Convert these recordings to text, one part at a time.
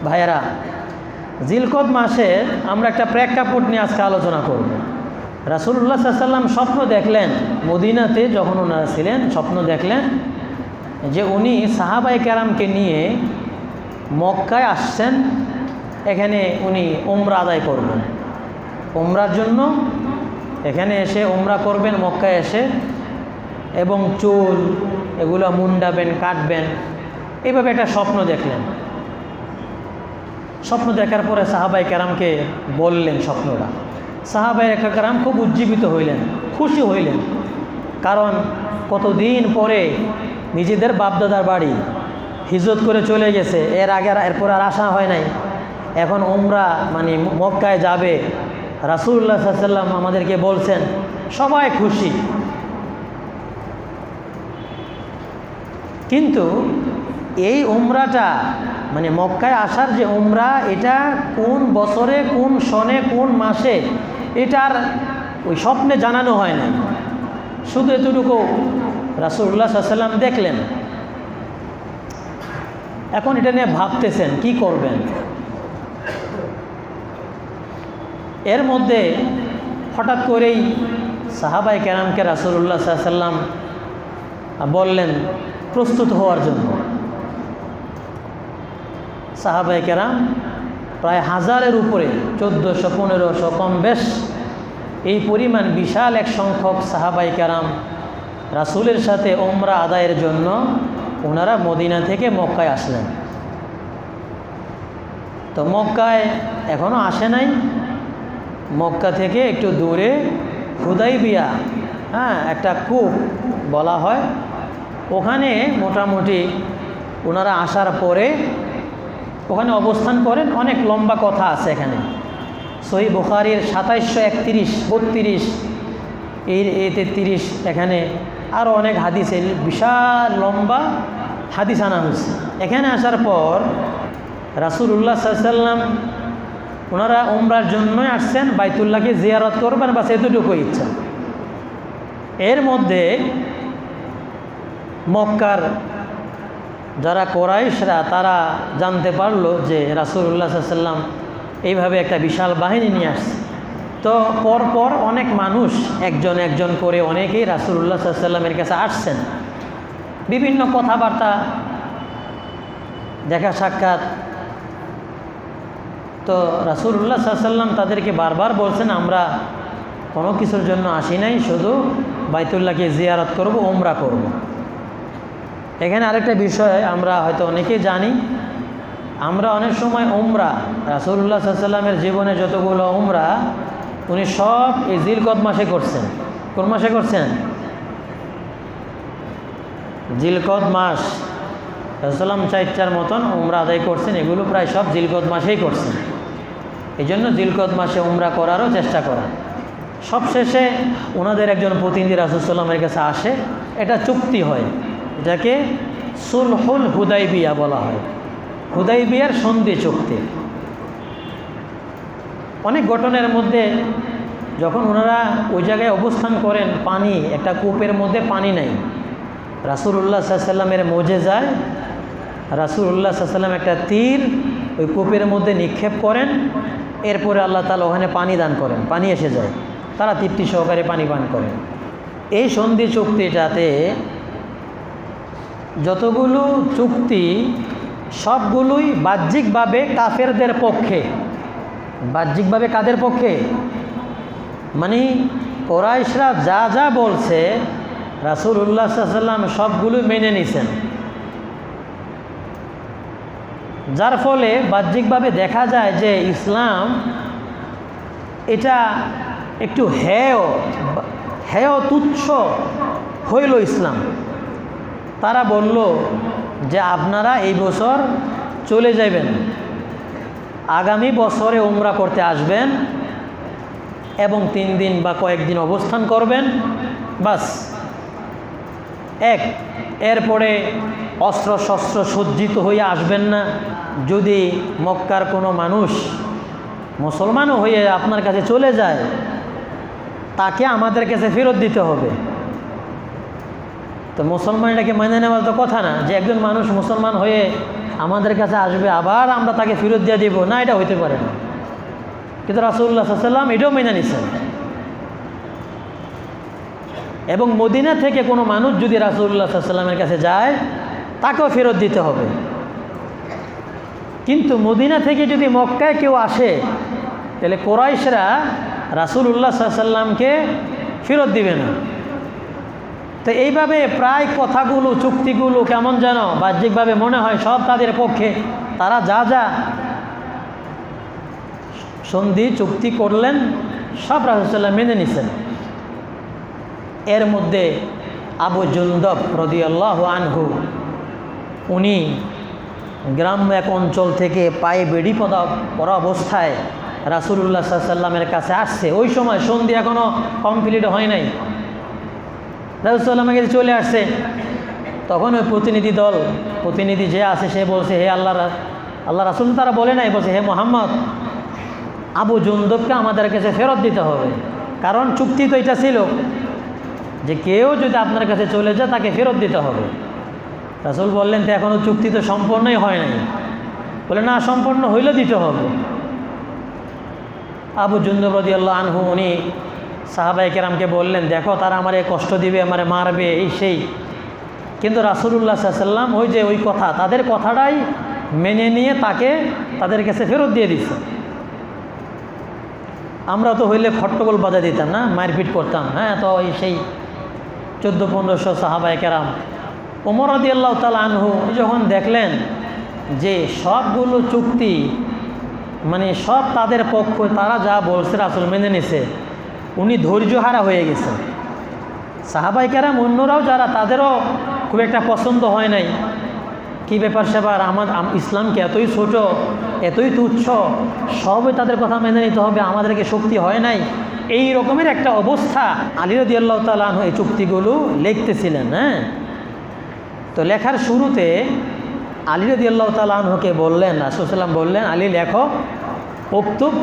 ভাইয়েরা, জিলকদ মাসে আমরা একটা প্রেক্ষাপট নিয়ে আজকে আলোচনা করব। রাসূলুল্লাহ সাল্লাল্লাহু আলাইহি ওয়াসাল্লাম স্বপ্ন দেখলেন, মদিনাতে যখন ওনারা ছিলেন স্বপ্ন দেখলেন যে উনি সাহাবায়ে কেরামকে নিয়ে মক্কায় আসছেন, এখানে উনি উমরা আদায় করবেন। উমরার জন্য এখানে এসে উমরা করবেন মক্কায় এসে, এবং চুল এগুলো মুন্ডাবেন, কাটবেন, এইভাবে একটা স্বপ্ন দেখলেন। স্বপ্ন দেখার পরে সাহাবায়ে কেরামকে বললেন স্বপ্নটা। সাহাবায়ে কেরাম খুব উজ্জীবিত হইলেন, খুশি হইলেন, কারণ কতদিন পরে নিজেদের বাপদাদার বাড়ি হিজরত করে চলে গেছে, এরপর আর আসা হয় নাই। এখন উমরা মানে মক্কায় যাবে, রাসূলুল্লাহ সাল্লাল্লাহু আলাইহি ওয়াসাল্লাম আমাদেরকে বলছেন, সবাই খুশি। কিন্তু এই উমরাটা মানে মক্কায় আসার যে উমরা, এটা কোন বছরে, কোন সনে, কোন মাসে, এটার ওই স্বপ্নে জানানো হয় না। শুধু এতটুকু রাসূলুল্লাহ সাল্লাল্লাহু আলাইহি ওয়াসাল্লাম দেখলেন। এখন এটা নিয়ে ভাবতেছেন কি করবেন। এর মধ্যে হঠাৎ করেই সাহাবায়ে কেরামকে রাসূলুল্লাহ সাল্লাল্লাহু আলাইহি ওয়াসাল্লাম বললেন প্রস্তুত হওয়ার জন্য। সাহাবায়ে কেরাম প্রায় 1000-এর উপরে, 1400-1500 কম বেশ এই পরিমাণ বিশাল এক সংখ্যক সাহাবায়ে কেরাম রাসূলের সাথে উমরা আদায়ের জন্য ওনারা মদিনা থেকে মক্কায় আসলেন। তো মক্কায় এখনও আসে নাই। মক্কা থেকে একটু দূরে হুদাইবিয়া, একটা কূপ বলা হয়, ওখানে মোটামুটি ওনারা আসার পরে ওখানে অবস্থান করেন। অনেক লম্বা কথা আছে এখানে, সহিহ বুখারীর 2731, 32, এই 33, এখানে আরও অনেক হাদিসে বিশাল লম্বা হাদিস আনা হয়েছে। এখানে আসার পর রাসূলুল্লাহ সাল্লাল্লাহু আলাইহি ওয়াসাল্লাম ওনারা উমরার জন্যই আসছেন, বাইতুল্লাহকে জিয়ারত করবেন, বাস এতটুকুই ইচ্ছা। এর মধ্যে মক্কার যারা কোরাইশরা তারা জানতে পারলো যে রাসূলুল্লাহ সাল্লাল্লাহু আলাইহি ওয়াসাল্লাম এইভাবে একটা বিশাল বাহিনী নিয়ে আসছে। তো পরপর অনেক মানুষ একজন একজন করে অনেকেই রাসূলুল্লাহ সাল্লাল্লাহু আলাইহি ওয়াসাল্লামের কাছে আসছেন, বিভিন্ন কথাবার্তা, দেখা সাক্ষাৎ। তো রাসূলুল্লাহ সাল্লাল্লাহু আলাইহি ওয়াসাল্লাম তাদেরকে বারবার বলছেন, আমরা কোনো কিছুর জন্য আসি নাই, শুধু বাইতুল্লাহকে জিয়ারত করব, উমরা করব। এখানে আরেকটা বিষয় আমরা হয়তো অনেকেই জানি, আমরা অনেক সময় উমরা, রাসূলুল্লাহ সাল্লাল্লাহু আলাইহি ওয়াসাল্লামের জীবনে যতগুলো উমরা উনি সব এই জিলকদ মাসে করছেন। কোন মাসে করছেন? জিলকদ মাস। রাসূলুল্লাহ 4টার মতন উমরা আদায় করছেন, এগুলো প্রায় সব জিলকদ মাসেই করছেন। এই জন্য জিলকদ মাসে উমরা করারও চেষ্টা করা। সবশেষে ওনাদের একজন প্রতিনিধি রাসূলুল্লাহ সাল্লাল্লাহু আলাইহি ওয়াসাল্লামের কাছে আসে, এটা চুক্তি হয়, এটাকে সুলহুল হুদাইবিয়া বলা হয়, হুদাইবিয়ার সন্ধি চুক্তি। অনেক ঘটনার মধ্যে যখন ওনারা ওই জায়গায় অবস্থান করেন, পানি, একটা কূপের মধ্যে পানি নাই, রাসূলুল্লাহ সাল্লাল্লাহু আলাইহি ওয়াসাল্লামের মোজেজায় রাসূলুল্লাহ সাল্লাল্লাহু আলাইহি ওয়াসাল্লাম একটা তীর ওই কূপের মধ্যে নিক্ষেপ করেন, এরপরে আল্লাহ তাআলা ওখানে পানি দান করেন, পানি এসে যায়, তারা তৃপ্তি সহকারে পানি পান করেন। এই সন্ধি চুক্তিটাতে যতগুলো চুক্তি সবগুলোই বাহ্যিকভাবে কাফেরদের পক্ষে। বাহ্যিকভাবে কাদের পক্ষে? মানে কোরাইশরা যা যা বলছে রাসূলুল্লাহ সাল্লাল্লাহু আলাইহি ওয়াসাল্লাম সবগুলোই মেনে নিছেন, যার ফলে বাহ্যিকভাবে দেখা যায় যে ইসলাম এটা একটু হেয় তুচ্ছ হইল ইসলাম। তারা বলল যে আপনারা এই বছর চলে যাবেন, আগামী বছরে উমরা করতে আসবেন এবং 3 দিন বা কয়েকদিন অবস্থান করবেন, বাস। এরপরে অস্ত্র শস্ত্র সজ্জিত হয়ে আসবেন না। যদি মক্কার কোনো মানুষ মুসলমানও হয়ে আপনার কাছে চলে যায়, তাকে আমাদের কাছে ফেরত দিতে হবে। তো মুসলমান এটাকে মেনে নেওয়ার তো কথা না, যে একজন মানুষ মুসলমান হয়ে আমাদের কাছে আসবে, আবার আমরা তাকে ফেরত দিয়ে দিব, না, এটা হইতে পারে না। কিন্তু রাসূলুল্লাহ সাল্লাল্লাহু আলাইহি ওয়াসাল্লাম এটাও মেনে নিছেন। এবং মদিনা থেকে কোনো মানুষ যদি রাসূলুল্লাহ সাল্লাল্লাহু আলাইহি ওয়াসাল্লামের কাছে যায়, তাকেও ফেরত দিতে হবে। কিন্তু মদিনা থেকে যদি মক্কায় কেউ আসে, তাহলে কুরাইশরা রাসূলুল্লাহ সাল্লাল্লাহু আলাইহি ওয়াসাল্লামকে ফেরত দিবে না। তো এইভাবে প্রায় কথাগুলো, চুক্তিগুলো কেমন যেন বাহ্যিকভাবে মনে হয় সব তাদের পক্ষে। তারা যা যা সন্ধি চুক্তি করলেন সব রাসূলুল্লাহ সাল্লাল্লাহু আলাইহি ওয়াসাল্লাম মেনে নিছেন। এর মধ্যে আবু জুনদব রাদিয়াল্লাহু আনহু, উনি গ্রাম্য এক অঞ্চল থেকে পায়ে বেড়ি পরা অবস্থায় রাসূলুল্লাহ সাল্লাল্লাহু আলাইহি ওয়াসাল্লামের কাছে আসছে। ওই সময় সন্ধি এখনও কমপ্লিট হয় নাই, রাসূলুল্লাহ সাল্লাল্লাহু আলাইহি ওয়াসাল্লামের কাছে চলে আসছে। তখন ওই প্রতিনিধি যে আছে সে বলছে, হে আল্লাহ রাসূল, তারা বলে নাই, বলছে, হে মুহাম্মদ, আবু জুনদবকে আমাদের কাছে ফেরত দিতে হবে। কারণ চুক্তি তো এটা ছিল যে কেউ যদি আপনার কাছে চলে যায় তাকে ফেরত দিতে হবে। রাসূল বললেন, তো এখনও চুক্তি তো সম্পূর্ণই হয় নাই। বলে, না, সম্পূর্ণ হইলে দিতে হবে। আবু জুনদব রাদিয়াল্লাহু আনহু উনি সাহাবায়ে কেরামকে বললেন, দেখো, তারা আমারে কষ্ট দিবে, আমারে মারবে, এই সেই। কিন্তু রাসূলুল্লাহ সাল্লাল্লাহু আলাইহি ওয়াসাল্লাম ওই যে ওই কথা, তাদের কথাটাই মেনে নিয়ে তাকে তাদের কাছে ফেরত দিয়ে দিচ্ছে। আমরা তো হইলে খট্টগোল বাজা দিতাম না, মারপিট করতাম। হ্যাঁ, তো এই সেই 1400-1500 সাহাবায়ে কেরাম। ওমর রাদিয়াল্লাহু তাআলা আনহু যখন দেখলেন যে সবগুলো চুক্তি মানে সব তাদের পক্ষ, তারা যা বলছে রাসূল মেনে নিছে, উনি ধৈর্যহারা হয়ে গেছেন। সাহাবায়ে কেরাম অন্যরাও যারা, তাদেরও খুব একটা পছন্দ হয় নাই। কী ব্যাপার সেবার, ইসলামকে এতই ছোট, এতই তুচ্ছ, সবই তাদের কথা মেনে নিতে হবে, আমাদেরকে শক্তি হয় নাই, এই রকমের একটা অবস্থা। আলী রাদিয়াল্লাহু তাআলা আনহু এই চুক্তিগুলো লিখতেছিলেন। হ্যাঁ, তো লেখার শুরুতে আলী রাদিয়াল্লাহু তাআলা আনহুকে বললেন, রাসূল সাল্লাল্লাহু আলাইহি ওয়াসাল্লাম বললেন, আলী লেখো, উকতুব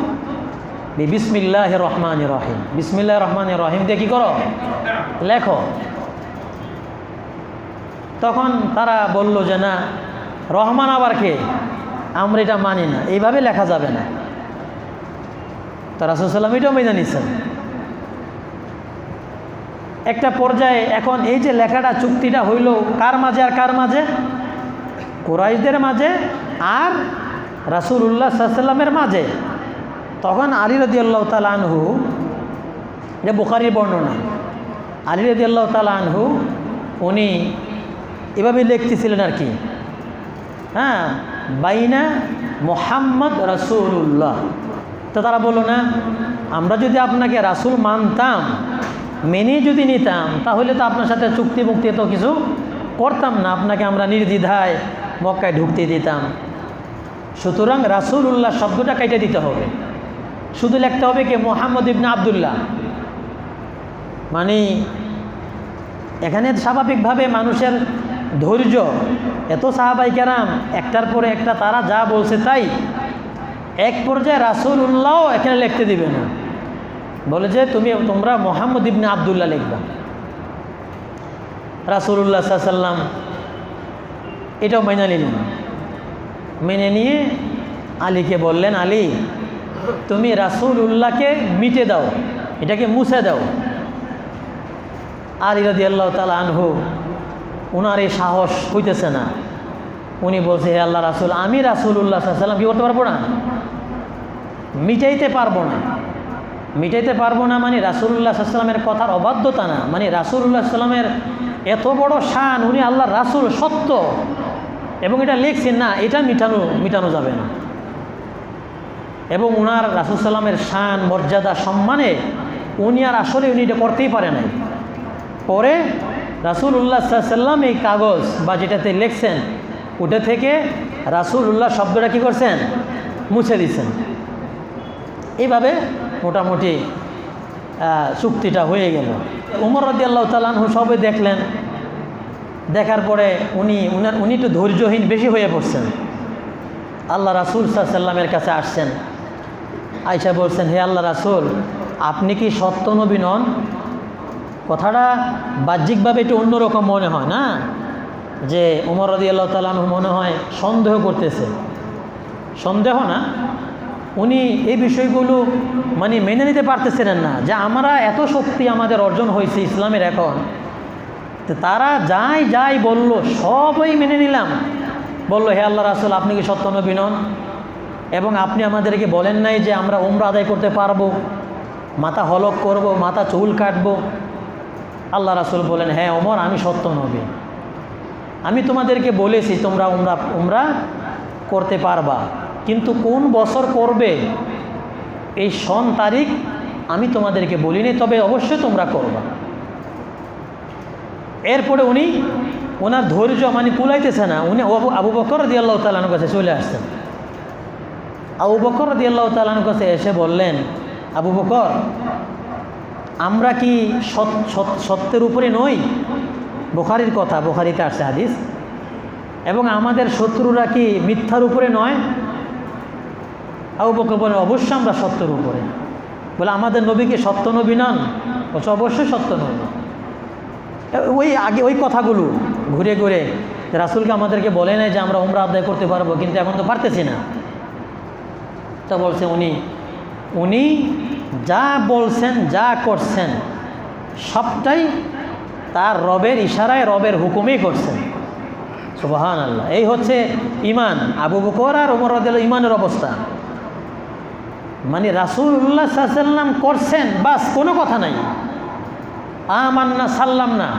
বিসমিল্লাহির রহমানির রহিম। বিসমিল্লাহির রহমানির রহিম দিয়ে কী করো, লেখো। তখন তারা বলল যে, না, রহমান আবার কে, আমরা এটা মানি না, এইভাবে লেখা যাবে না। তো রাসূল সাল্লাল্লাহু আলাইহি ওয়াসাল্লাম এটাও মেনে নিছেন। একটা পর্যায়ে এখন এই যে লেখাটা, চুক্তিটা হইল কার মাঝে আর কার মাঝে? কুরাইশদের মাঝে আর রাসূলুল্লাহ সাল্লাল্লাহু আলাইহি ওয়াসাল্লামের মাঝে। তখন আলী রাদিয়াল্লাহু তাআলা আনহু, এটা বুখারীর বর্ণনা, আলী রাদিয়াল্লাহু তাআলা আনহু উনি এভাবে লিখতেছিলেন আর কি, হ্যাঁ, বাইনা মুহাম্মদ রাসূলুল্লাহ। তো তারা বলল, না, আমরা যদি আপনাকে রাসূল মানতাম, মেনে যদি নিতাম, তাহলে তো আপনার সাথে চুক্তি মুক্তি তো কিছু করতাম না, আপনাকে আমরা নির্দ্বিধায় মক্কায় ঢুকতে দিতাম। সুতরাং রাসূলুল্লাহ শব্দটা কেটে দিতে হবে, শুধু লিখতে হবে কি মুহাম্মদ ইবনে আবদুল্লাহ। মানে এখানে স্বাভাবিকভাবে মানুষের ধৈর্য, এত সাহাবায়ে কেরাম একটার পরে একটা তারা যা বলছে তাই, এক পর্যায়ে রাসূলুল্লাহও এখানে লিখতে দিবে না, বলে যে তোমরা মুহাম্মদ ইবনে আবদুল্লাহ লিখবা। রাসূলুল্লাহ সাল্লাল্লাহু আলাইহি ওয়াসাল্লাম এটাও মেনে নিলেন। মেনে নিয়ে আলীকে বললেন, আলী, তুমি রাসূলুল্লাহকে মিটে দাও, এটাকে মুছে দাও। আলী রাদিয়াল্লাহু তাআলা আনহু, ওনার এই সাহস হইতেছে না। উনি বলছে, হে আল্লাহ রাসূল, আমি রাসূলুল্লাহ সাল্লাল্লাহু আলাইহি ওয়াসাল্লাম কী করতে পারবো না, মিটাইতে পারবো না। মিটাইতে পারবো না মানে রাসূলুল্লাহ সাল্লাল্লাহু আলাইহি ওয়াসাল্লামের কথার অবাধ্যতা না, মানে রাসূলুল্লাহ সাল্লাল্লাহু আলাইহি ওয়াসাল্লামের এত বড় শান, উনি আল্লাহর রাসূল সত্য এবং এটা লিখছেন, না, এটা মিটানো যাবে না। এবং ওনার রাসূল সাল্লামের শান, মর্যাদা, সম্মানে উনি আর আসলে এটা করতেই পারে নাই। পরে রাসূলুল্লাহ সাল্লাল্লাহু আলাইহি ওয়াসাল্লাম এই কাগজ বা যেটাতে লিখছেন, ওটা থেকে রাসূলুল্লাহ শব্দটা কী করছেন, মুছে দিচ্ছেন। এইভাবে মোটামুটি চুক্তিটা হয়ে গেল। ওমর রাদিয়াল্লাহু তাআলা আনহু সবে দেখলেন, দেখার পরে উনি একটু ধৈর্যহীন বেশি হয়ে পড়ছেন। আল্লাহ রাসূল সাল্লাল্লাহু আলাইহি ওয়াসাল্লামের কাছে আসছেন, আয়েশা বলছেন, হে আল্লাহ রাসূল, আপনি কি সত্য নবী নন? কথাটা বাহ্যিকভাবে একটু অন্যরকম মনে হয় না, যে ওমর রাদিয়াল্লাহু তাআলা আনহু মনে হয় সন্দেহ করতেছে, সন্দেহ না, উনি এই বিষয়গুলো মানে মেনে নিতে পারতেছিলেন না যে আমরা এত শক্তি আমাদের অর্জন হয়েছে ইসলামের এখন, তো তারা যাই যাই বলল সবই মেনে নিলাম। বলল, হে আল্লাহ রাসূল, আপনি কি সত্য নবী নন? এবং আপনি আমাদেরকে বলেন নাই যে আমরা উমরা আদায় করতে পারবো, মাথা হলক করব, মাথা চুল কাটবো? আল্লাহ রাসূল বলেন, হ্যাঁ ওমর, আমি সত্য নবী, আমি তোমাদেরকে বলেছি তোমরা উমরা করতে পারবা, কিন্তু কোন বছর করবে এই সন তারিখ আমি তোমাদেরকে বলিনি, তবে অবশ্যই তোমরা করবা। এরপরে উনি ওনার ধৈর্য মানে কুলাইতেছে না, উনি আবু বকর রাদিয়াল্লাহু তাআলা আনহুর কাছে চলে আসছেন। আবু বকর রাদিয়াল্লাহু তাআলা আনহুর কাছে এসে বললেন, আবু বকর, আমরা কি সত্যের উপরে নই? বুখারীর কথা, বুখারীতে আসছে হাদিস। এবং আমাদের শত্রুরা কি মিথ্যার উপরে নয়? আবু বকর বলেন, অবশ্যই আমরা সত্যের উপরে। বলে, আমাদের নবী কি সত্য নবী নন? বলছে, অবশ্যই সত্য নবী। ওই কথাগুলো ঘুরে ঘুরে রাসূলকে আমাদেরকে বলে নাই যে আমরা উমরা আদায় করতে পারবো, কিন্তু এখন তো পারতেছি না। তা বলছে উনি যা বলছেন, যা করছেন সবটাই তার রবের ইশারায়, রবের হুকুমেই করছেন। সুবহানাল্লাহ। এই হচ্ছে ঈমান। আবু বকর আর ওমর রাদিয়াল্লাহু ঈমানের অবস্থা। মানে রাসূলুল্লাহ সাল্লাল্লাহু আলাইহি ওয়াসাল্লাম করছেন, বাস, কোনো কথা নাই। আমান্না সাল্লাম না,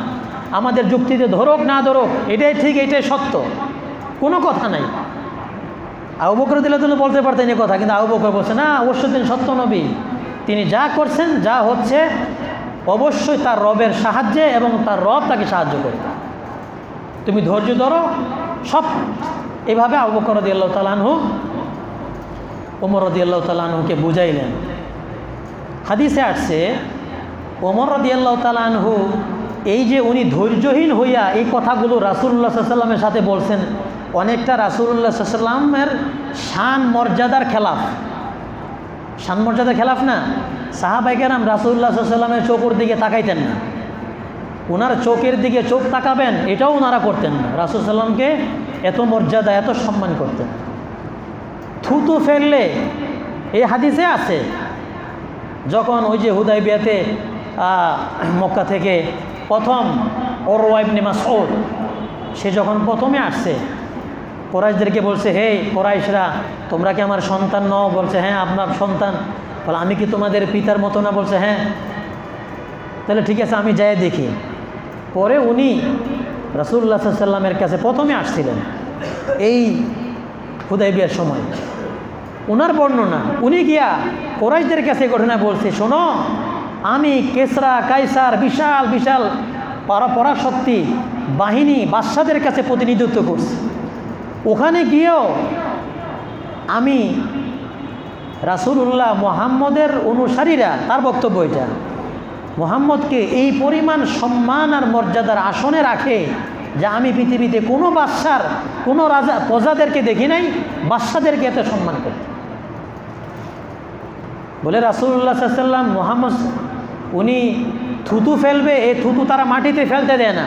আমাদের যুক্তিতে ধরুক না ধরুক, এটাই ঠিক, এটাই সত্য, কোনো কথা নাই। আবু বকর রাদিয়াল্লাহু তাআলা বলতে পারতেন এই কথা, কিন্তু আবু বকর বলছে না, অবশ্যই তিনি সত্য নবী, তিনি যা করছেন, যা হচ্ছে অবশ্যই তার রবের সাহায্যে এবং তার রব তাকে সাহায্য করে। তুমি ধৈর্য ধরো, সব এভাবে আবু বকর রাদিয়াল্লাহু তাআলা আনহু ওমর রাদিয়াল্লাহু তাআলা আনহুকে বুঝাইলেন। হাদিসে আসছে ওমর রাদিয়াল্লাহু তাআলা আনহু এই যে উনি ধৈর্যহীন হইয়া এই কথাগুলো রাসূলুল্লাহ সাল্লাল্লাহু আলাইহি ওয়াসাল্লামের সাথে বলছেন, অনেকটা রাসূলুল্লাহ সাল্লাল্লাহু আলাইহি ওয়াসাল্লামের শান মর্যাদার খেলাফ। শান মর্যাদার খেলাফ না? সাহাবায়ে কেরাম রাসূলুল্লাহ সাল্লাল্লাহু আলাইহি ওয়াসাল্লামের চোখের দিকে তাকাইতেন না, ওনার চোখের দিকে চোখ তাকাবেন এটাও ওনারা করতেন না। রাসূল সাল্লাল্লাহু আলাইহি ওয়াসাল্লামকে এত মর্যাদা, এত সম্মান করতেন। থুতু ফেললে, এই হাদিসে আছে, যখন ওই যে হুদাইবিয়াতে মক্কা থেকে প্রথম উরওয়া ইবনে মাসউদ, সে যখন প্রথমে আসছে, কুরাইশদেরকে বলছে, হে কুরাইশরা, তোমরা কি আমার সন্তান নও? বলছে, হ্যাঁ আপনার সন্তান। বলে, আমি কি তোমাদের পিতার মতো না? বলছে, হ্যাঁ। তাহলে ঠিক আছে, আমি যাই দেখি। পরে উনি রাসূলুল্লাহ সাল্লাল্লাহু আলাইহি ওয়াসাল্লামের কাছে প্রথমে আসছিলেন এই হুদাইবিয়ার সময়। ওনার বর্ণনা, উনি গিয়া কুরাইশদের কাছে ঘটনা বলছে, শোনো, আমি কেসরা কাইসার বিশাল বিশাল পরাশক্তি বাহিনী বাদশাদের কাছে প্রতিনিধিত্ব করছি, ওখানে গিয়েও আমি রাসূলুল্লাহ মুহাম্মদের অনুসারীরা, তার বক্তব্য এটা, মুহাম্মদকে এই পরিমাণ সম্মান আর মর্যাদার আসনে রাখে যে আমি পৃথিবীতে কোনো বাদশার, কোনো রাজা প্রজাদেরকে দেখি নাই বাদশাদেরকে এত সম্মান করতে। বলে রাসূলুল্লাহ সাল্লাল্লাহু আলাইহি ওয়াসাল্লাম মুহাম্মদ উনি থুতু ফেলবে, এই থুতু তারা মাটিতে ফেলতে দেয় না,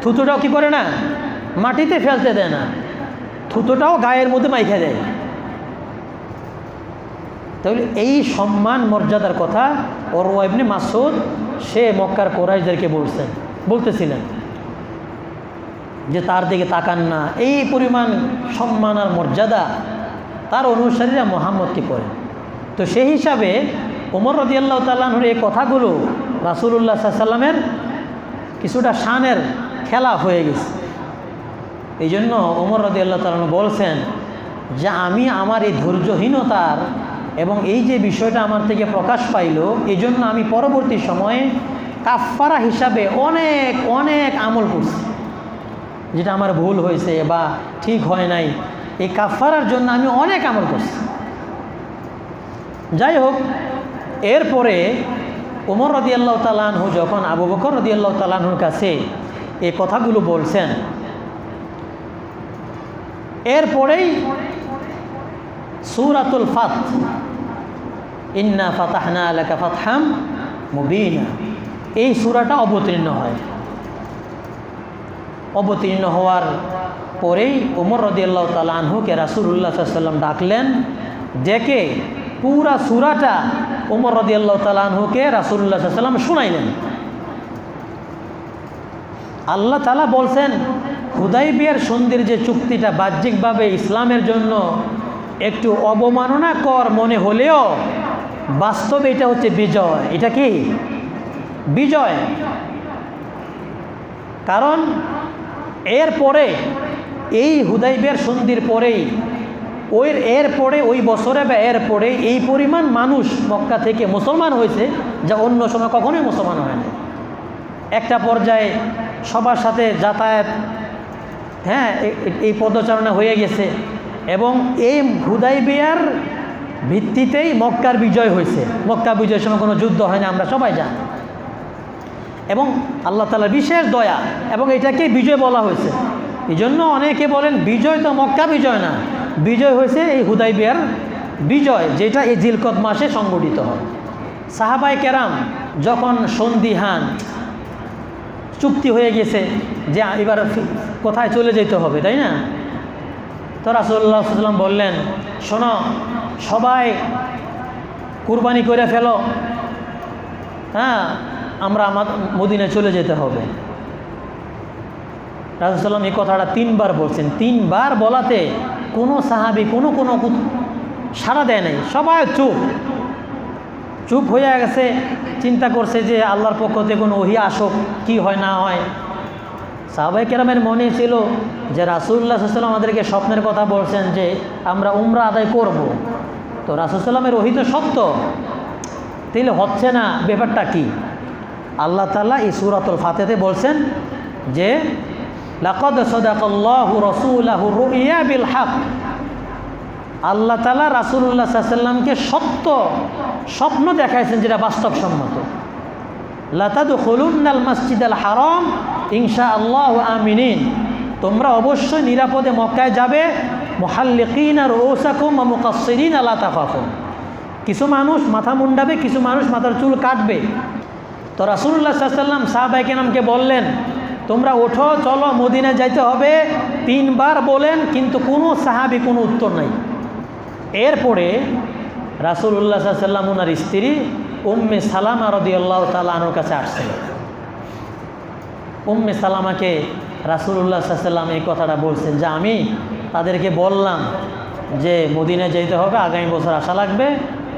থুতুটাও কি করে না, মাটিতে ফেলতে দেয় না, থুতুটাও গায়ের মধ্যে মাইখা দেয়। তাহলে এই সম্মান মর্যাদার কথা উরওয়া ইবনে মাসউদ সে মক্কার কুরাইশদেরকে বলতেছিলেন যে তার দিকে তাকান না, এই পরিমাণ সম্মান আর মর্যাদা তার অনুসারীরা মুহাম্মদকে করে। তো সেই হিসাবে ওমর রাদিয়াল্লাহু তাআলা আনহুর এই কথাগুলো রাসূলুল্লাহ সাল্লাল্লাহু আলাইহি ওয়াসাল্লামের কিছুটা শানের খেলাফ হয়ে গেছে। এই জন্য ওমর রাদিয়াল্লাহু তাআলা আনহু বলছেন যে আমি আমার এই ধৈর্যহীনতার এবং এই যে বিষয়টা আমার থেকে প্রকাশ পাইল, এই জন্য আমি পরবর্তী সময়ে কাফফারা হিসাবে অনেক অনেক আমল করছি, যেটা আমার ভুল হয়েছে বা ঠিক হয় নাই, এই কাফফারার জন্য আমি অনেক আমল করছি। যাই হোক, এরপরে ওমর রাদিয়াল্লাহু তাআলা আনহু যখন আবু বকর রাদিয়াল্লাহু তাআলা আনহুর কাছে এই কথাগুলো বলছেন, এরপরেই সূরাতুল ফাত, ইন্না ফাতাহনা লাকা ফাতহাম মুবিনা, এই সূরাটা অবতীর্ণ হয়। অবতীর্ণ হওয়ার পরেই ওমর রাদিয়াল্লাহু তাআলা আনহুকে রাসূলুল্লাহ সাল্লাল্লাহু আলাইহি ওয়াসাল্লাম ডাকলেন, ডেকে পুরা সূরাটা ওমর রাদিয়াল্লাহু তাআলা আনহুকে রাসূলুল্লাহ সাল্লাল্লাহু আলাইহি ওয়াসাল্লাম শুনাইলেন। আল্লাহ তাআলা বলছেন, হুদাইবিয়ার সন্ধির যে চুক্তিটা বাহ্যিকভাবে ইসলামের জন্য একটু অবমাননাকর মনে হলেও বাস্তবে এটা হচ্ছে বিজয়। এটা কি বিজয়? কারণ এরপরে এই হুদাইবিয়ার সন্ধির পরেই এরপরে ওই বছরে বা এরপরে এই পরিমাণ মানুষ মক্কা থেকে মুসলমান হয়েছে যা অন্য সময় কখনোই মুসলমান হয় না। একটা পর্যায়ে সবার সাথে যাতায়াত, হ্যাঁ, এই পদচারণা হয়ে গেছে এবং এই হুদাইবিয়ার ভিত্তিতেই মক্কার বিজয় হয়েছে। মক্কা বিজয়ের সময় কোনো যুদ্ধ হয় না, আমরা সবাই জানি। এবং আল্লাহ তাআলার বিশেষ দয়া এবং এটাকে বিজয় বলা হয়েছে। এই জন্য অনেকে বলেন বিজয় তো মক্কা বিজয় না, বিজয় হয়েছে এই হুদাইবিয়ার বিজয়, যেটা এই জিলকদ মাসে সংগঠিত হয়। সাহাবায়ে কেরাম যখন সন্দিহান, চুক্তি হয়ে গেছে যে এবার কোথায় চলে যেতে হবে, তাই না? তো রাসূলুল্লাহ সাল্লাল্লাহু আলাইহি ওয়াসাল্লাম বললেন, শোনো, সবাই কুরবানি করে ফেলো, হ্যাঁ, আমরা মদিনায় চলে যেতে হবে। রাসূল সাল্লাল্লাহু এই কথাটা 3 বার বলছেন। 3 বার বলাতে কোনো সাহাবী কোনো সাড়া দেয় নাই, সবাই চুপ হয়ে গেছে। চিন্তা করছে যে আল্লাহর পক্ষ থেকে কোনো ওহী আসুক, কি হয় না হয়। সাহাবায়ে কেরামের মনে ছিল যে রাসূলুল্লাহ সাল্লাল্লাহু আলাইহি ওয়াসাল্লাম আমাদেরকে স্বপ্নের কথা বলছেন যে আমরা উমরা আদায় করব। তো রাসূল সাল্লামের ওহী তো সত্য, তাহলে হচ্ছে না, ব্যাপারটা কি? আল্লাহ তাআলা এই সূরাতুল ফাতিহাতে বলছেন যে লাকাদ সাদাকাল্লাহু রাসূলাহু রুইয়া বিল হক। আল্লাহ তাআলা রাসূলুল্লাহ সাল্লাল্লাহু আলাইহি ওয়াসাল্লামকে সত্য স্বপ্ন দেখাইছেন, যেটা বাস্তবসম্মত। লা তাদখুলুন্নাল মাসজিদাল হারাম ইনশাআল্লাহু আমিনিন। তোমরা অবশ্যই নিরাপদে মক্কায় যাবে, মুহাল্লিকিনা রুউসাকুম ওয়া মুকাসসিরিনা লা তাখাফুন। কিছু মানুষ মাথা মুন্ডাবে, কিছু মানুষ মাথার চুল কাটবে। তো রাসূলুল্লাহ সাল্লাল্লাহু আলাইহি ওয়াসাল্লাম সাহাবায়ে কেরামকে বললেন, তোমরা ওঠো, চলো, মদিনায় যাইতে হবে। 3 বার বলেন, কিন্তু কোনো সাহাবী কোনো উত্তর নাই। এরপরে রাসূলুল্লাহ সাল্লাল্লাহু আলাইহি ওয়াসাল্লাম ওনার স্ত্রী উম্মে সালামা রাদিয়াল্লাহু তাআলা আনহার কাছে আসছেন। উম্মে সালামাকে রাসূলুল্লাহ সাল্লাল্লাহু আলাইহি ওয়াসাল্লাম এই কথাটা বলছেন যে আমি তাদেরকে বললাম যে মদিনায় যেতে হবে, আগামী বছর আসা লাগবে,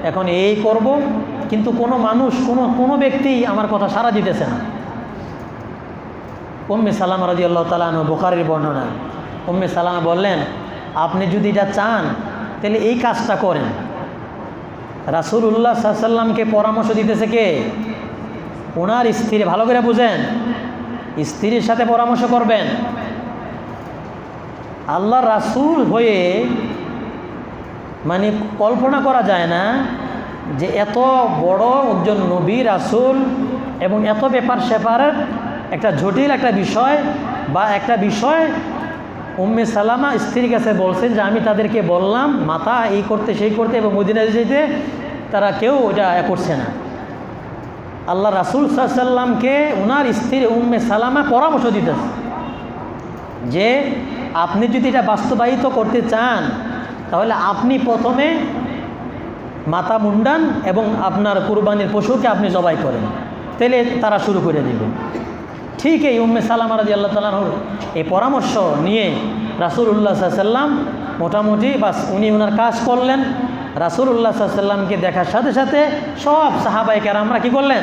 এখন এই করব, কিন্তু কোনো মানুষ কোনো ব্যক্তি আমার কথা সাড়া দিতেছে না। উম্মে সালামা রাদিয়াল্লাহু তাআলা আনহা, বুখারীর বর্ণনা, উম্মে সালামা বললেন, আপনি যদি এটা চান তাহলে এই কাজটা করেন। রাসূলুল্লাহ সাল্লাল্লাহু আলাইহি ওয়াসাল্লামকে পরামর্শ দিতেছে কে? ওনার স্ত্রী। ভালো করে বুঝেন, স্ত্রীর সাথে পরামর্শ করবেন। আল্লাহর রাসূল হয়ে মানে কল্পনা করা যায় না যে এত বড় একজন নবী রাসূল এবং এত ব্যাপার স্যাপারের একটা জটিল একটা বিষয় বা একটা বিষয় উম্মে সালামা স্ত্রীর কাছে বলছেন যে আমি তাদেরকে বললাম মাথা এই করতে সেই করতে এবং মদিনায় যেতে, তারা কেউ এটা করছে না। আল্লাহ রাসূল সাল্লাল্লাহু আলাইহি ওয়াসাল্লামকে ওনার স্ত্রী উম্মে সালামা পরামর্শ দিতেছে যে আপনি যদি এটা বাস্তবায়িত করতে চান তাহলে আপনি প্রথমে মাথা মুন্ডান এবং আপনার কুরবানির পশুকে আপনি জবাই করেন, তাহলে তারা শুরু করে দেবে। ঠিক এই উম্মে সালামা রাদিয়াল্লাহু তাআলা আনহা এই পরামর্শ নিয়ে রাসূলুল্লাহ সাল্লাল্লাহু আলাইহি ওয়াসাল্লাম মোটামুটি বাস উনি ওনার কাজ করলেন। রাসূলুল্লাহ সাল্লাল্লাহু আলাইহি ওয়াসাল্লামকে দেখার সাথে সাথে সব সাহাবায়ে কেরামরা কী করলেন?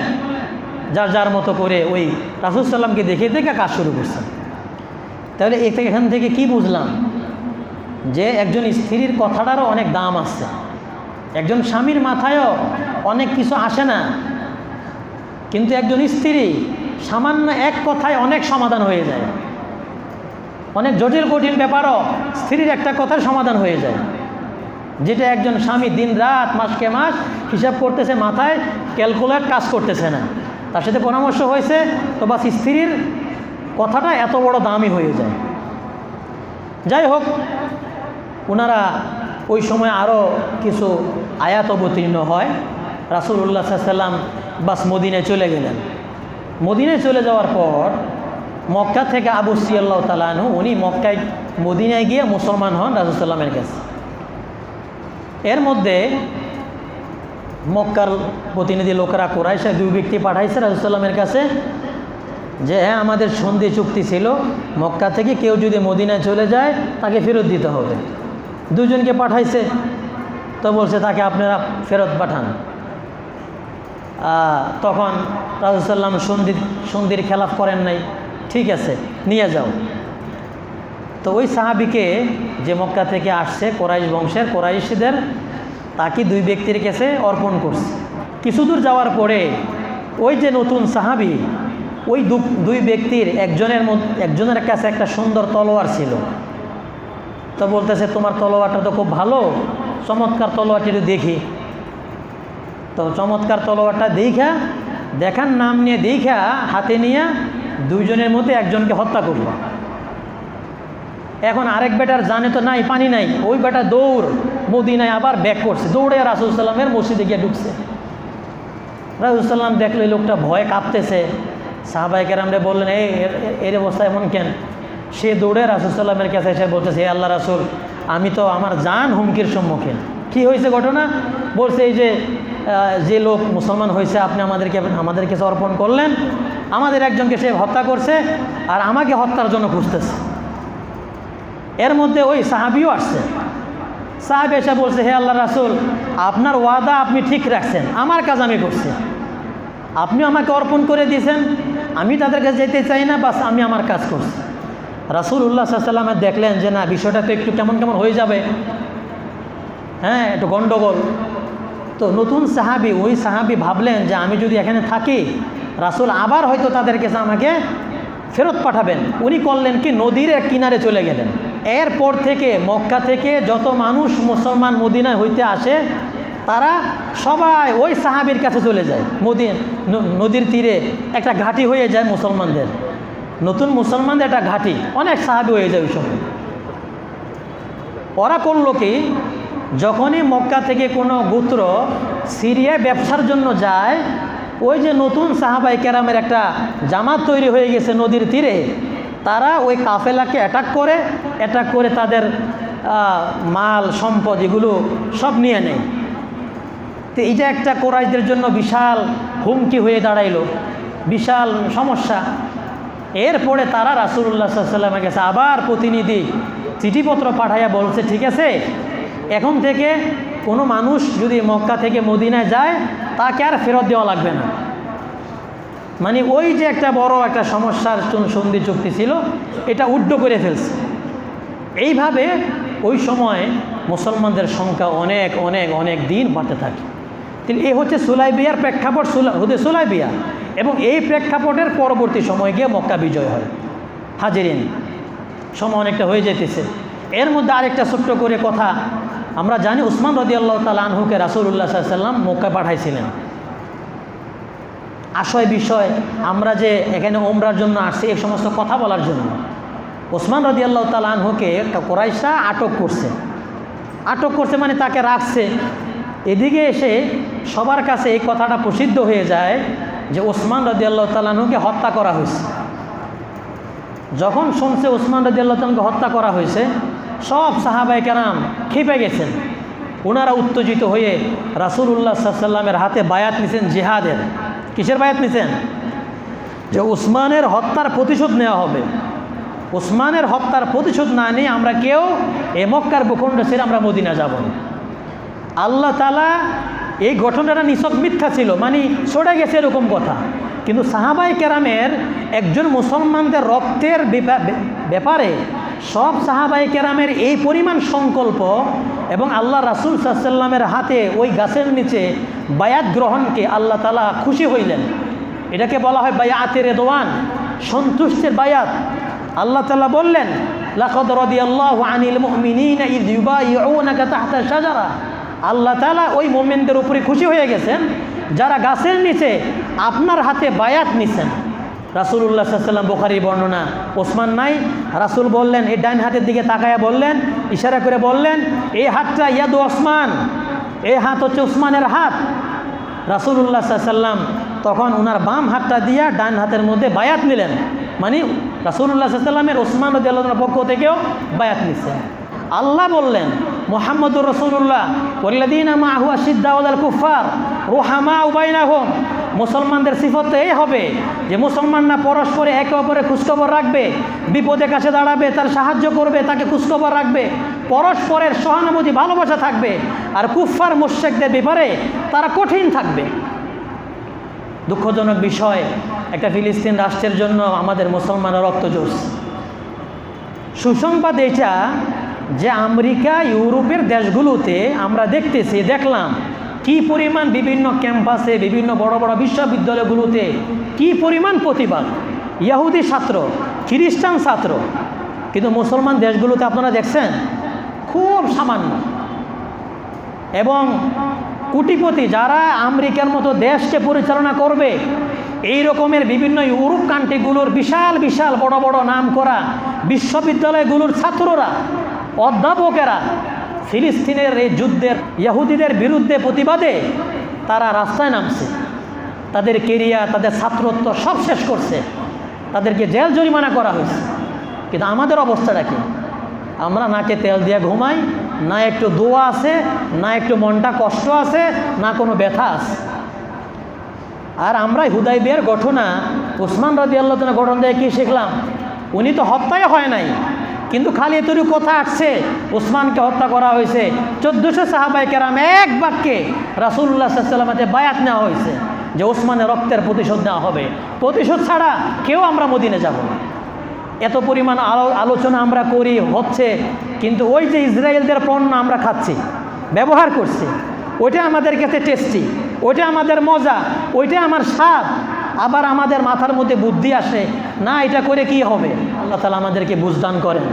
যার যার মতো করে ওই রাসূল সাল্লামকে দেখে দেখে কাজ শুরু করছেন। তাহলে এখান থেকে কি বুঝলাম? যে একজন স্ত্রীর কথাটারও অনেক দাম আছে। একজন স্বামীর মাথায়ও অনেক কিছু আসে না, কিন্তু একজন স্ত্রী সামান্য এক কথায় অনেক সমাধান হয়ে যায়। অনেক জটিল কঠিন ব্যাপারও স্ত্রীর একটা কথার সমাধান হয়ে যায়, যেটা একজন স্বামী দিন রাত মাসকে মাস হিসাব করতেছে, মাথায় ক্যালকুলেট কাজ করতেছে না। তার সাথে পরামর্শ হয়েছে, তো বাস স্ত্রীর কথাটা এত বড় দামি হয়ে যায়। যাই হোক, ওনারা ওই সময় আরও কিছু আয়াত অবতীর্ণ হয়। রাসূলুল্লাহ সাল্লাল্লাহু আলাইহি ওয়াসাল্লাম বাস মদিনায় চলে গেলেন। মদিনায় চলে যাওয়ার পর মক্কা থেকে আবু সিয়াল্লাহ তাআলা আনহু, উনি মক্কায় মদিনায় গিয়ে মুসলমান হন রাসূল সাল্লামের কাছে। এর মধ্যে মক্কার প্রতিনিধি লোকেরা কুরাইশে 2 ব্যক্তি পাঠাইছে রাসূল সাল্লামের কাছে যে হ্যাঁ, আমাদের সন্ধি চুক্তি ছিল, মক্কা থেকে কেউ যদি মদিনায় চলে যায় তাকে ফেরত দিতে হবে। 2 জনকে পাঠাইছে, তো বলছে তাকে আপনারা ফেরত পাঠান। তখন রাসূল সাল্লাম সন্ধির খেলাফ করেন নাই, ঠিক আছে নিয়ে যাও। তো ওই সাহাবিকে যে মক্কা থেকে আসছে কোরাইশ বংশের, কোরাইশদের, তাকে 2 ব্যক্তির কাছে অর্পণ করছে। কিছু দূর যাওয়ার পরে ওই যে নতুন সাহাবি, ওই 2 ব্যক্তির একজনের কাছে একটা সুন্দর তলোয়ার ছিল। তো বলতেছে তোমার তলোয়ারটা তো খুব ভালো, চমৎকার তলোয়ারটি একটু দেখি। তো চমৎকার তলোয়ারটা দেখার নাম নিয়ে হাতে নিয়ে 2 জনের মধ্যে একজনকে হত্যা করল। এখন আরেক বেটার জানে তো নাই, পানি নাই, ওই বেটা দৌড় মদিনায় আবার ব্যাক করছে, দৌড়ে রাসূল সাল্লামের মসজিদে গিয়ে ঢুকছে। রাসূল সাল্লাম দেখলো এই লোকটা ভয়ে কাঁপতেছে। সাহাবায়ে কেরামরে বললেন এর অবস্থা এমন কেন? সে দৌড়ে রাসূল সাল্লামের কাছে এসে বলতেছে, হে আল্লাহ রাসূল, আমি তো আমার জান হুমকির সম্মুখীন। কি হয়েছে ঘটনা? বলছে এই যে লোক মুসলমান হয়েছে আপনি আমাদের কাছে অর্পণ করলেন, আমাদের একজনকে সে হত্যা করছে আর আমাকে হত্যার জন্য খুঁজতেছে। এর মধ্যে ওই সাহাবিও আসছে। সাহাবি এসে বলছে, হে আল্লাহ রাসূল, আপনার ওয়াদা আপনি ঠিক রাখছেন, আমার কাজ আমি করছি, আপনিও আমাকে অর্পণ করে দিয়েছেন, আমি তাদের কাছে যেতে চাই না, বাস আমি আমার কাজ করছি। রাসূলুল্লাহ সাল্লাল্লাহু আলাইহি ওয়াসাল্লাম দেখলেন যে না, বিষয়টা তো একটু কেমন হয়ে যাবে, হ্যাঁ একটু গণ্ডগোল। তো নতুন সাহাবি, ওই সাহাবি ভাবলেন যে আমি যদি এখানে থাকি, রাসূল আবার হয়তো তাদের কাছে আমাকে ফেরত পাঠাবেন। উনি করলেন কি, নদীর এক কিনারে চলে গেলেন। এরপর থেকে মক্কা থেকে যত মানুষ মুসলমান মদিনায় হইতে আসে, তারা সবাই ওই সাহাবীর কাছে চলে যায়। নদীর তীরে একটা ঘাঁটি হয়ে যায় মুসলমানদের, নতুন মুসলমানদের একটা ঘাঁটি, অনেক সাহাবী হয়ে যায় ওই সময়। ওরা করলো কি, যখনই মক্কা থেকে কোনো গোত্র সিরিয়ায় ব্যবসার জন্য যায়, ওই যে নতুন সাহাবায়ে কেরামের একটা জামাত তৈরি হয়ে গেছে নদীর তীরে, তারা ওই কাফেলাকে অ্যাটাক করে তাদের মাল সম্পদ এগুলো সব নিয়ে নেয়। তো এইটা একটা কোরাইশদের জন্য বিশাল হুমকি হয়ে দাঁড়াইল, বিশাল সমস্যা। এরপরে তারা রাসূলুল্লাহ সাল্লাল্লাহু আলাইহি ওয়াসাল্লামের কাছে আবার প্রতিনিধি চিঠিপত্র পাঠাইয়া বলছে, ঠিক আছে এখন থেকে কোনো মানুষ যদি মক্কা থেকে মদিনায় যায় তাকে আর ফেরত দেওয়া লাগবে না। মানে ওই যে একটা বড় একটা সমস্যার সন্ধি চুক্তি ছিল, এটা উড্ড করে ফেলছে। এইভাবে ওই সময় মুসলমানদের সংখ্যা অনেক অনেক অনেক দিন বাড়তে থাকে। এই হচ্ছে সুলাইবিয়ার প্রেক্ষাপট, সুলাইবিয়া। এবং এই প্রেক্ষাপটের পরবর্তী সময় গিয়ে মক্কা বিজয় হয়। হাজিরিন, সময় অনেকটা হয়ে যেতেছে। এর মধ্যে আরেকটা ছোট্ট করে কথা, আমরা জানি উসমান রাদিয়াল্লাহু তাআলা আনহুকে রাসূলুল্লাহ সাল্লাল্লাহু আলাইহি ওয়াসাল্লাম মক্কায় পাঠাইছিলেন। বিষয় আমরা যে এখানে ওমরার জন্য আসছি, এই সমস্ত কথা বলার জন্য। উসমান রাদিয়াল্লাহু তাআলা আনহুকে কুরাইশরা আটক করছে, মানে তাকে রাখছে। এদিকে এসে সবার কাছে এই কথাটা প্রসিদ্ধ হয়ে যায় যে উসমান রাদিয়াল্লাহু তাআলা আনহুকে হত্যা করা হয়েছে। যখন শুনছে উসমান রাদিয়াল্লাহু তাআলা আনহুকে হত্যা করা হয়েছে, সব সাহাবায়ে কেরাম ক্ষেপে গেছেন। ওনারা উত্তেজিত হয়ে রাসূলুল্লাহ সাল্লাল্লাহু আলাইহি ওয়াসাল্লামের হাতে বায়াত নিছেন জিহাদের। কিসের বায়াত নিছেন? যে উসমানের হত্যার প্রতিশোধ নেওয়া হবে। উসমানের হত্যার প্রতিশোধ না নিয়ে আমরা কেউ এ মক্কার ভূখণ্ড ছেড়ে আমরা মদিনা যাব না। আল্লাহ তাআলা এই ঘটনাটা নিছক মিথ্যা ছিল, মানে সরে গেছে এরকম কথা, কিন্তু সাহাবায়ে কেরামের একজন মুসলমানদের রক্তের ব্যাপারে সব সাহাবায়ে কেরামের এই পরিমাণ সংকল্প এবং আল্লাহ রাসূল সাল্লাল্লাহু আলাইহি ওয়াসাল্লামের হাতে ওই গাছের নিচে বায়াত গ্রহণকে আল্লাহ তাআলা খুশি হইলেন। এটাকে বলা হয় বায়াতে রিদওয়ান, সন্তুষ্টের বায়াত। আল্লাহ তাআলা বললেন, লাকাদ রাদিয়াল্লাহু আনিল মুমিনিনা ইয ইউবাইউনাকা তাহতা শাজারা। আল্লাহ তাআলা ওই মুমিনদের উপরে খুশি হয়ে গেছেন যারা গাছের নিচে আপনার হাতে বায়াত নিছেন। রাসূলুল্লাহ সাল্লাল্লাহু আলাইহি ওয়াসাল্লাম, বুখারীর বর্ণনা, ওসমান নাই, রাসূল বললেন, এই ডান হাতের দিকে তাকায়া বললেন, ইশারা করে বললেন, এই হাতটা ইয়াদু ওসমান, এই হাত হচ্ছে ওসমানের হাত। রাসূলুল্লাহ সাল্লাল্লাহু আলাইহি ওয়াসাল্লাম তখন ওনার বাম হাতটা দিয়া ডান হাতের মধ্যে বায়াত নিলেন, মানে রাসূলুল্লাহ সাল্লাল্লাহু আলাইহি ওয়াসাল্লামের ওসমান রাদিয়াল্লাহু আনহুর পক্ষ থেকেও বায়াত নিছেন। আল্লাহ বললেন মুহাম্মদুর রাসূলুল্লাহ ওয়াল্লাযীনা মাআহু আশিদ্দাউ আলাল কুফফার রুহামাউ বাইনাহুম, মুসলমানদের সিফত তো এই হবে যে মুসলমানরা পরস্পরে একে অপরের খোঁজখবর রাখবে, বিপদে কাছে দাঁড়াবে, তার সাহায্য করবে, তাকে খোঁজখবর রাখবে, পরস্পরের সহানুভূতি ভালোবাসা থাকবে। আর কুফফার মুশরিকদের ব্যাপারে তারা কঠিন থাকবে। দুঃখজনক বিষয়, একটা ফিলিস্তিন রাষ্ট্রের জন্য আমাদের মুসলমানরা রক্ত ঝরছে। সুসংবাদ এটা যে আমেরিকা ইউরোপের দেশগুলোতে আমরা দেখলাম কি পরিমাণ বিভিন্ন ক্যাম্পাসে, বিভিন্ন বড় বড় বিশ্ববিদ্যালয়গুলোতে কি পরিমাণ প্রতিবাদ, ইহুদি ছাত্র, খ্রিস্টান ছাত্র। কিন্তু মুসলমান দেশগুলোতে আপনারা দেখছেন খুব সামান্য। এবং কোটিপতি যারা আমেরিকার মতো দেশকে পরিচালনা করবে, এই রকমের বিভিন্ন ইউরোপ কান্ট্রিগুলোর বিশাল বিশাল বড় বড় নাম করা বিশ্ববিদ্যালয়গুলোর ছাত্ররা, অধ্যাপকেরা ফিলিস্তিনের এই যুদ্ধের ইহুদিদের বিরুদ্ধে প্রতিবাদে তারা রাস্তায় নামছে। তাদের কেরিয়ার, তাদের ছাত্রত্ব সব শেষ করছে, তাদেরকে জেল জরিমানা করা হয়েছে। কিন্তু আমাদের অবস্থাটা কি? আমরা নাকে তেল দিয়ে ঘুমাই, না একটু দোয়া আছে, না একটু মনটা কষ্ট আছে, না কোনো ব্যথা আছে। আর আমরা হুদাইবিয়ার ঘটনা, ওসমান রাদিয়াল্লাহু তাআলা ঘটনা থেকে কী শিখলাম? উনি তো হত্যাই হয় নাই, কিন্তু খালি এতটুকু কথা আসছে ওসমানকে হত্যা করা হয়েছে। 1400 সাহাবায়ে কেরাম এক বাক্যে রাসূলুল্লাহ সাল্লাল্লাহু আলাইহি ওয়াসাল্লামের বায়াত নেওয়া হয়েছে যে ওসমানের রক্তের প্রতিশোধ নেওয়া হবে। প্রতিশোধ ছাড়া কেউ আমরা মদিনে যাব না। এত পরিমাণ আলোচনা আমরা করি হচ্ছে, কিন্তু ওই যে ইসরায়েলদের পণ্য আমরা খাচ্ছি, ব্যবহার করছি, ওইটা আমাদের কাছে টেস্টি, ওইটা আমাদের মজা, ওইটা আমার স্বাদ। আবার আমাদের মাথার মধ্যে বুদ্ধি আসে না এটা করে কি হবে। আল্লাহ তাআলা আমাদেরকে বুঝদান করেন।